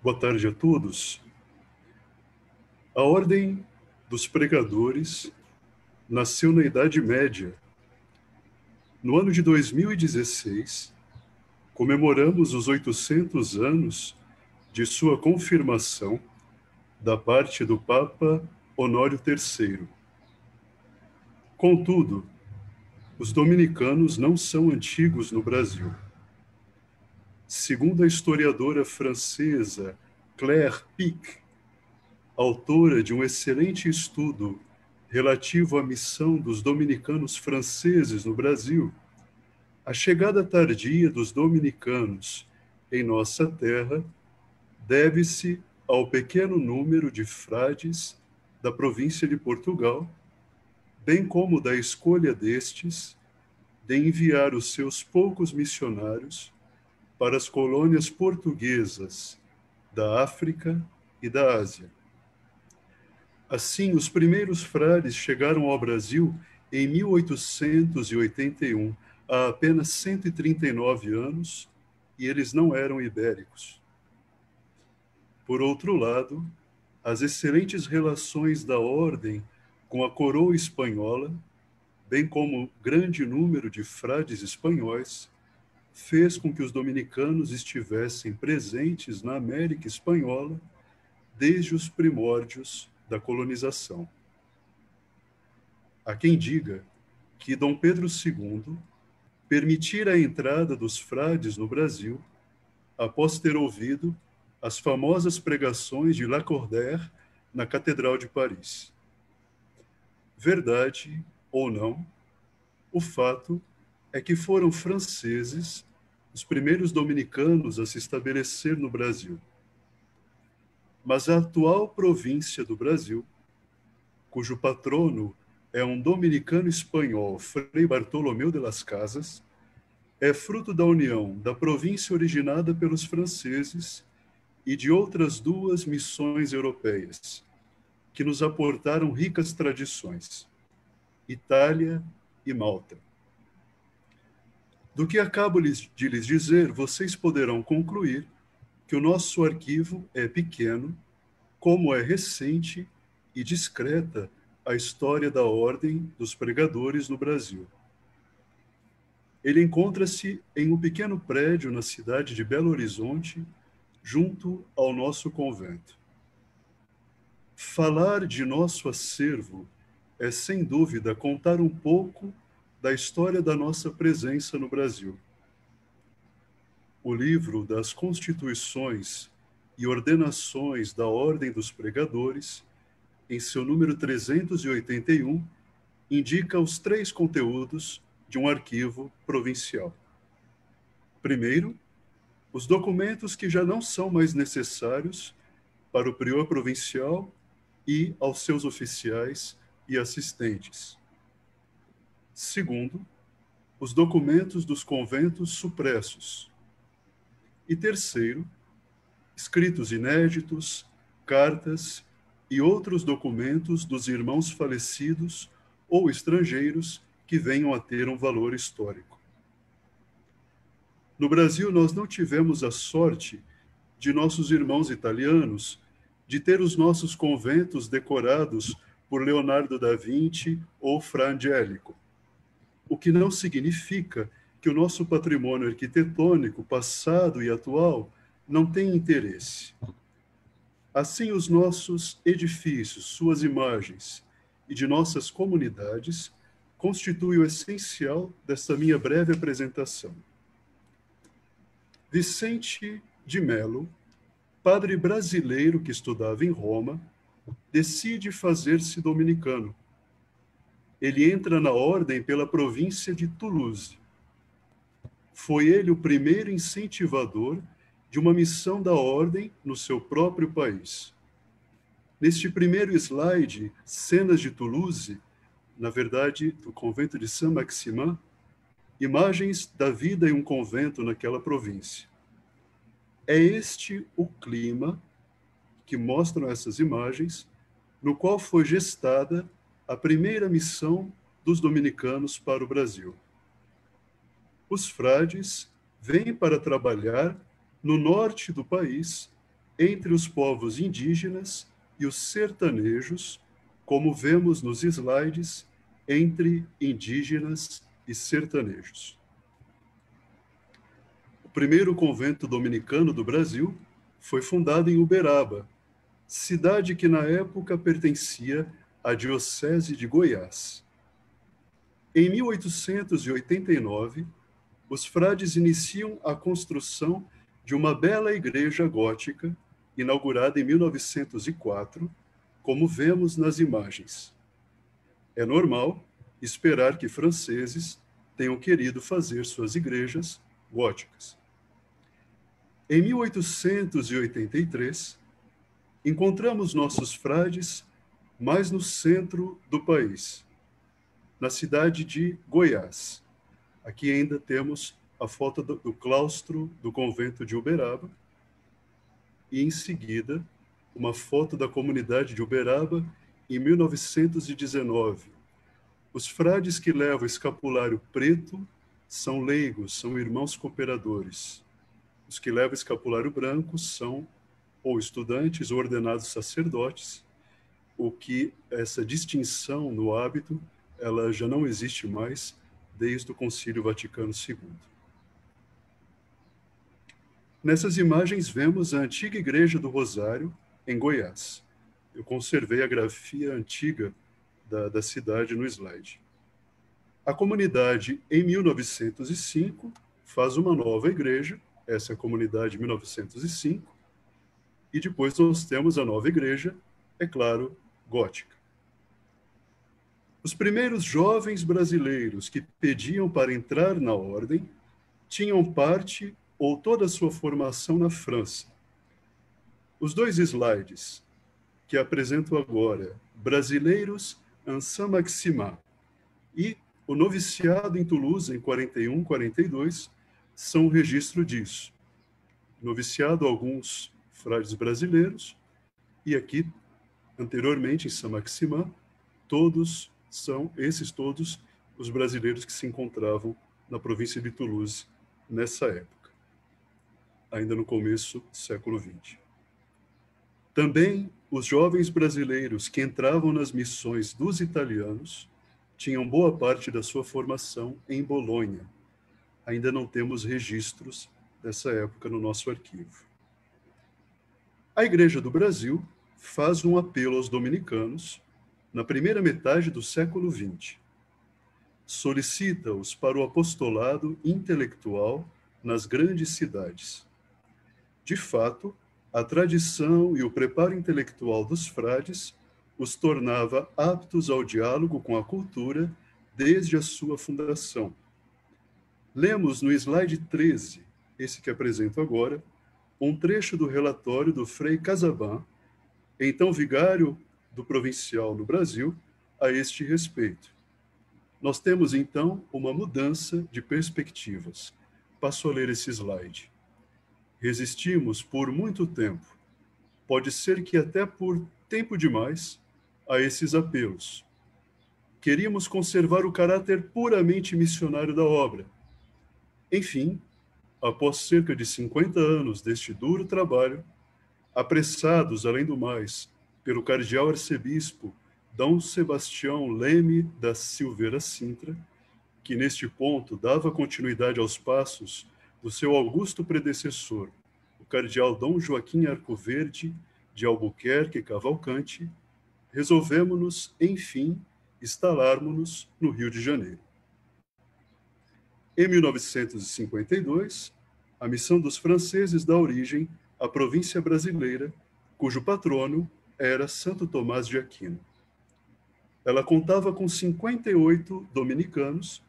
Boa tarde a todos. A Ordem dos Pregadores nasceu na Idade Média. No ano de 2016, comemoramos os 800 anos de sua confirmação da parte do Papa Honório III. Contudo, os dominicanos não são antigos no Brasil. Segundo a historiadora francesa Claire Pic, autora de um excelente estudo relativo à missão dos dominicanos franceses no Brasil, a chegada tardia dos dominicanos em nossa terra deve-se ao pequeno número de frades da província de Portugal, bem como da escolha destes de enviar os seus poucos missionários para as colônias portuguesas da África e da Ásia. Assim, os primeiros frades chegaram ao Brasil em 1881, há apenas 139 anos, e eles não eram ibéricos. Por outro lado, as excelentes relações da ordem com a coroa espanhola, bem como o grande número de frades espanhóis, fez com que os dominicanos estivessem presentes na América Espanhola desde os primórdios da colonização. Há quem diga que Dom Pedro II permitira a entrada dos frades no Brasil após ter ouvido as famosas pregações de Lacordaire na Catedral de Paris. Verdade ou não, o fato é que foram franceses os primeiros dominicanos a se estabelecer no Brasil. Mas a atual província do Brasil, cujo patrono é um dominicano espanhol, Frei Bartolomeu de las Casas, é fruto da união da província originada pelos franceses e de outras duas missões europeias, que nos aportaram ricas tradições, Itália e Malta. Do que acabo de lhes dizer, vocês poderão concluir que o nosso arquivo é pequeno, como é recente e discreta a história da Ordem dos Pregadores no Brasil. Ele encontra-se em um pequeno prédio na cidade de Belo Horizonte, junto ao nosso convento. Falar de nosso acervo é, sem dúvida, contar um pouco da história da nossa presença no Brasil. O livro das Constituições e Ordenações da Ordem dos Pregadores, em seu número 381, indica os 3 conteúdos de um arquivo provincial. Primeiro, os documentos que já não são mais necessários para o prior provincial e aos seus oficiais e assistentes. Segundo, os documentos dos conventos supressos. E terceiro, escritos inéditos, cartas e outros documentos dos irmãos falecidos ou estrangeiros que venham a ter um valor histórico. No Brasil, nós não tivemos a sorte de nossos irmãos italianos de ter os nossos conventos decorados por Leonardo da Vinci ou Fra Angelico, o que não significa que o nosso patrimônio arquitetônico, passado e atual, não tem interesse. Assim, os nossos edifícios, suas imagens e de nossas comunidades constituem o essencial desta minha breve apresentação. Vicente de Melo, padre brasileiro que estudava em Roma, decide fazer-se dominicano. Ele entra na ordem pela província de Toulouse. Foi ele o primeiro incentivador de uma missão da ordem no seu próprio país. Neste primeiro slide, cenas de Toulouse, na verdade, do convento de Saint-Maximin, imagens da vida em um convento naquela província. É este o clima que mostram essas imagens, no qual foi gestada a primeira missão dos dominicanos para o Brasil. Os frades vêm para trabalhar no norte do país, entre os povos indígenas e os sertanejos, como vemos nos slides, entre indígenas e sertanejos. O primeiro convento dominicano do Brasil foi fundado em Uberaba, cidade que na época pertencia à Diocese de Goiás. Em 1889, os frades iniciam a construção de uma bela igreja gótica, inaugurada em 1904, como vemos nas imagens. É normal esperar que franceses tenham querido fazer suas igrejas góticas. Em 1883, encontramos nossos frades mais no centro do país, na cidade de Goiás. Aqui ainda temos a foto do claustro do convento de Uberaba e, em seguida, uma foto da comunidade de Uberaba em 1919. Os frades que levam o escapulário preto são leigos, são irmãos cooperadores. Os que levam o escapulário branco são ou estudantes ou ordenados sacerdotes, o que essa distinção no hábito, ela já não existe mais desde o Concílio Vaticano II. Nessas imagens vemos a antiga Igreja do Rosário, em Goiás. Eu conservei a grafia antiga da cidade no slide. A comunidade, em 1905, faz uma nova igreja, essa é a comunidade de 1905, e depois nós temos a nova igreja, é claro, gótica. Os primeiros jovens brasileiros que pediam para entrar na ordem tinham parte ou toda a sua formação na França. Os dois slides que apresento agora, Brasileiros en Saint-Maximin e o noviciado em Toulouse, em 41, 42, são um registro disso. Noviciado alguns frades brasileiros, e aqui, anteriormente, em Saint-Maximin, esses todos os brasileiros que se encontravam na província de Toulouse nessa época, ainda no começo do século XX. Também os jovens brasileiros que entravam nas missões dos italianos tinham boa parte da sua formação em Bolonha. Ainda não temos registros dessa época no nosso arquivo. A Igreja do Brasil faz um apelo aos dominicanos na primeira metade do século XX. Solicita-os para o apostolado intelectual nas grandes cidades. De fato, a tradição e o preparo intelectual dos frades os tornava aptos ao diálogo com a cultura desde a sua fundação. Lemos no slide 13, esse que apresento agora, um trecho do relatório do Frei Casabã, então vigário do provincial no Brasil, a este respeito. Nós temos, então, uma mudança de perspectivas. Passo a ler esse slide. Resistimos por muito tempo, pode ser que até por tempo demais, a esses apelos. Queríamos conservar o caráter puramente missionário da obra. Enfim, após cerca de 50 anos deste duro trabalho, apressados, além do mais, pelo cardeal arcebispo Dom Sebastião Leme da Silveira Sintra, que neste ponto dava continuidade aos passos do seu augusto predecessor, o cardeal Dom Joaquim Arcoverde de Albuquerque Cavalcante, resolvemos-nos, enfim, instalarmos-nos no Rio de Janeiro. Em 1952, a missão dos franceses dá origem à província brasileira, cujo patrono era Santo Tomás de Aquino. Ela contava com 58 dominicanos,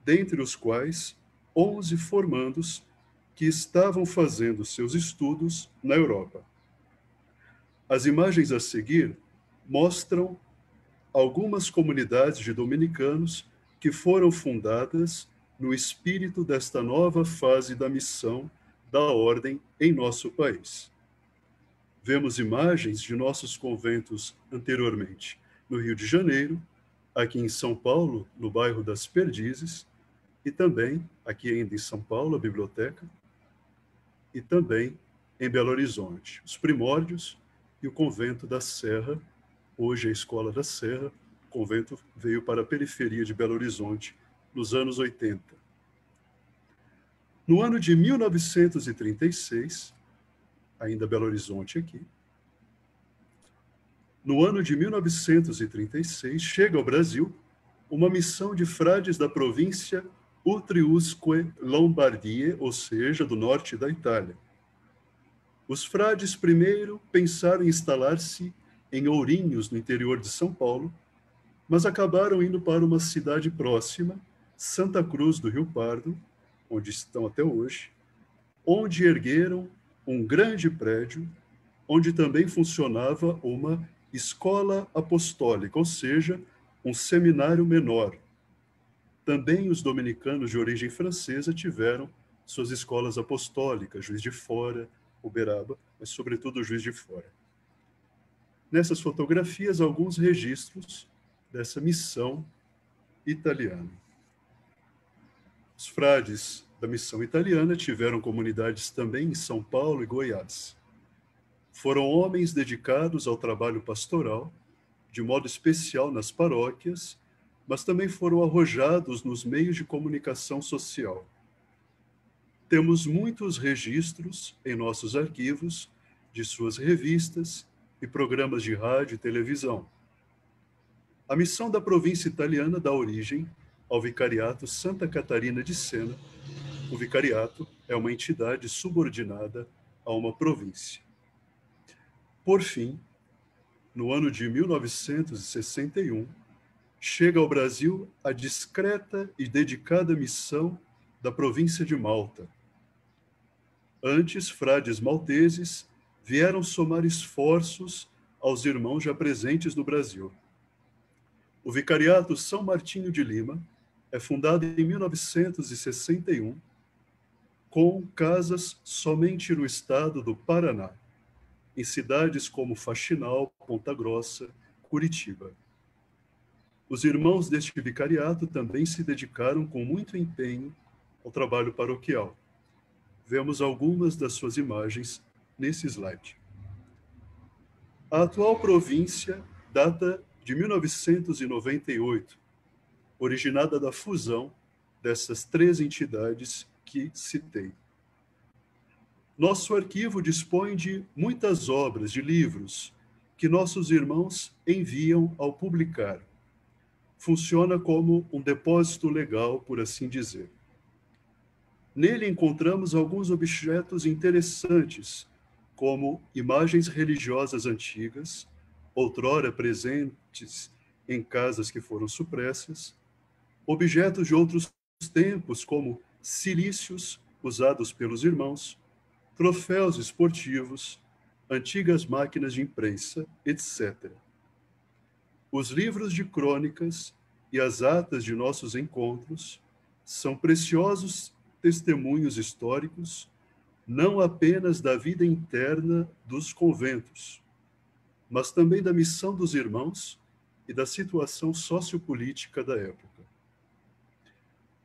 dentre os quais 11 formandos que estavam fazendo seus estudos na Europa. As imagens a seguir mostram algumas comunidades de dominicanos que foram fundadas no espírito desta nova fase da missão da ordem em nosso país. Vemos imagens de nossos conventos anteriormente no Rio de Janeiro, aqui em São Paulo, no bairro das Perdizes, e também, aqui ainda em São Paulo, a biblioteca, e também em Belo Horizonte, os primórdios e o convento da Serra, hoje é a Escola da Serra. O convento veio para a periferia de Belo Horizonte nos anos 80. No ano de 1936, ainda Belo Horizonte aqui, no ano de 1936, chega ao Brasil uma missão de frades da província Utriusque Lombardie, ou seja, do norte da Itália. Os frades primeiro pensaram em instalar-se em Ourinhos, no interior de São Paulo, mas acabaram indo para uma cidade próxima, Santa Cruz do Rio Pardo, onde estão até hoje, onde ergueram um grande prédio, onde também funcionava uma escola apostólica, ou seja, um seminário menor. Também os dominicanos de origem francesa tiveram suas escolas apostólicas, Juiz de Fora, Uberaba, mas sobretudo Juiz de Fora. Nessas fotografias, alguns registros dessa missão italiana. Os frades da missão italiana tiveram comunidades também em São Paulo e Goiás. Foram homens dedicados ao trabalho pastoral, de modo especial nas paróquias, mas também foram arrojados nos meios de comunicação social. Temos muitos registros em nossos arquivos de suas revistas e programas de rádio e televisão. A missão da província italiana dá origem ao Vicariato Santa Catarina de Sena. O vicariato é uma entidade subordinada a uma província. Por fim, no ano de 1961, chega ao Brasil a discreta e dedicada missão da província de Malta. Antes, frades malteses vieram somar esforços aos irmãos já presentes no Brasil. O Vicariato São Martinho de Lima é fundado em 1961, com casas somente no estado do Paraná, em cidades como Faxinal, Ponta Grossa, Curitiba. Os irmãos deste vicariato também se dedicaram com muito empenho ao trabalho paroquial. Vemos algumas das suas imagens nesse slide. A atual província data de 1998, originada da fusão dessas três entidades que citei. Nosso arquivo dispõe de muitas obras, de livros, que nossos irmãos enviam ao publicar. Funciona como um depósito legal, por assim dizer. Nele encontramos alguns objetos interessantes, como imagens religiosas antigas, outrora presentes em casas que foram supressas, objetos de outros tempos, como cilícios usados pelos irmãos, troféus esportivos, antigas máquinas de imprensa, etc. Os livros de crônicas e as atas de nossos encontros são preciosos testemunhos históricos, não apenas da vida interna dos conventos, mas também da missão dos irmãos e da situação sociopolítica da época.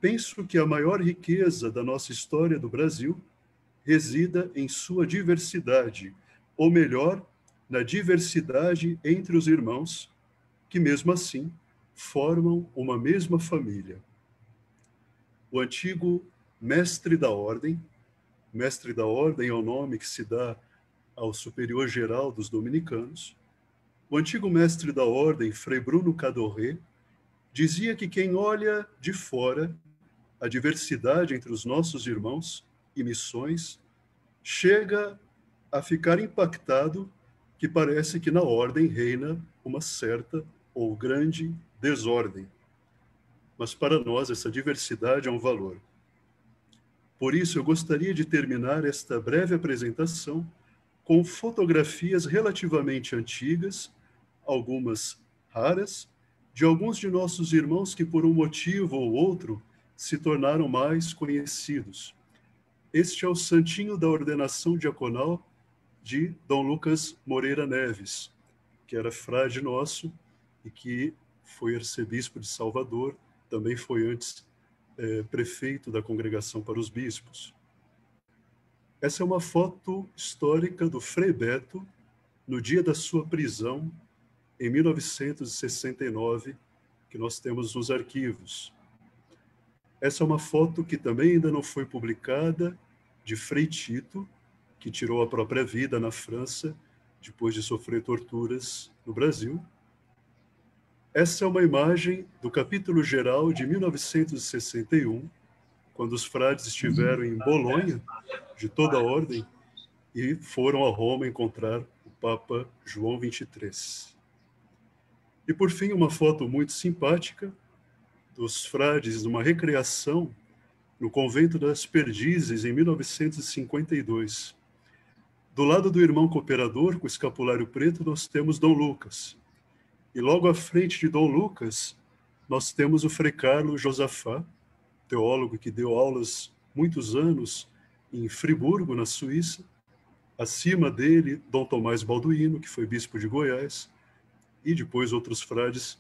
Penso que a maior riqueza da nossa história do Brasil resida em sua diversidade, ou melhor, na diversidade entre os irmãos, que mesmo assim formam uma mesma família. O antigo mestre da ordem é o nome que se dá ao superior geral dos dominicanos. O antigo mestre da ordem, Frei Bruno Cadorré, dizia que quem olha de fora a diversidade entre os nossos irmãos e missões chega a ficar impactado que parece que na ordem reina uma certa ou grande desordem. Mas para nós essa diversidade é um valor. Por isso eu gostaria de terminar esta breve apresentação com fotografias relativamente antigas, algumas raras, de alguns de nossos irmãos que por um motivo ou outro se tornaram mais conhecidos. Este é o santinho da ordenação diaconal de Dom Lucas Moreira Neves, que era frade nosso e que foi arcebispo de Salvador, também foi antes prefeito da Congregação para os Bispos. Essa é uma foto histórica do Frei Beto no dia da sua prisão, em 1969, que nós temos nos arquivos. Essa é uma foto que também ainda não foi publicada, de Frei Tito, que tirou a própria vida na França, depois de sofrer torturas no Brasil. Essa é uma imagem do capítulo geral de 1961, quando os frades estiveram em Bolonha, de toda a ordem, e foram a Roma encontrar o Papa João XXIII. E, por fim, uma foto muito simpática dos frades numa recreação no convento das Perdizes, em 1952. Do lado do irmão cooperador, com o escapulário preto, nós temos Dom Lucas. E logo à frente de Dom Lucas, nós temos o Frei Carlo Josafá, teólogo que deu aulas muitos anos em Friburgo, na Suíça. Acima dele, Dom Tomás Balduino, que foi bispo de Goiás, e depois outros frades,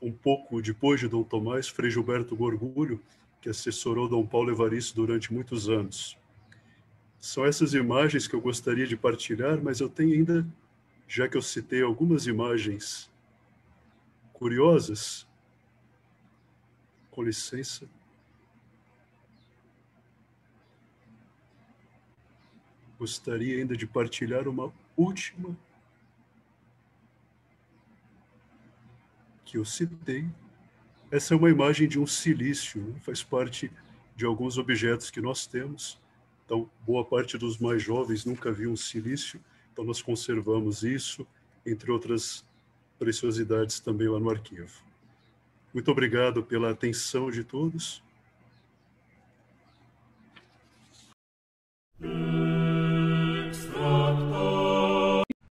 um pouco depois de Dom Tomás, Frei Gilberto Gorgulho, que assessorou Dom Paulo Evaristo durante muitos anos. São essas imagens que eu gostaria de partilhar, mas eu tenho ainda, já que eu citei algumas imagens curiosas, com licença. Gostaria ainda de partilhar uma última que eu citei. Essa é uma imagem de um cilício, né? Faz parte de alguns objetos que nós temos. Então, boa parte dos mais jovens nunca viu um cilício, então nós conservamos isso, entre outras preciosidades também lá no arquivo. Muito obrigado pela atenção de todos.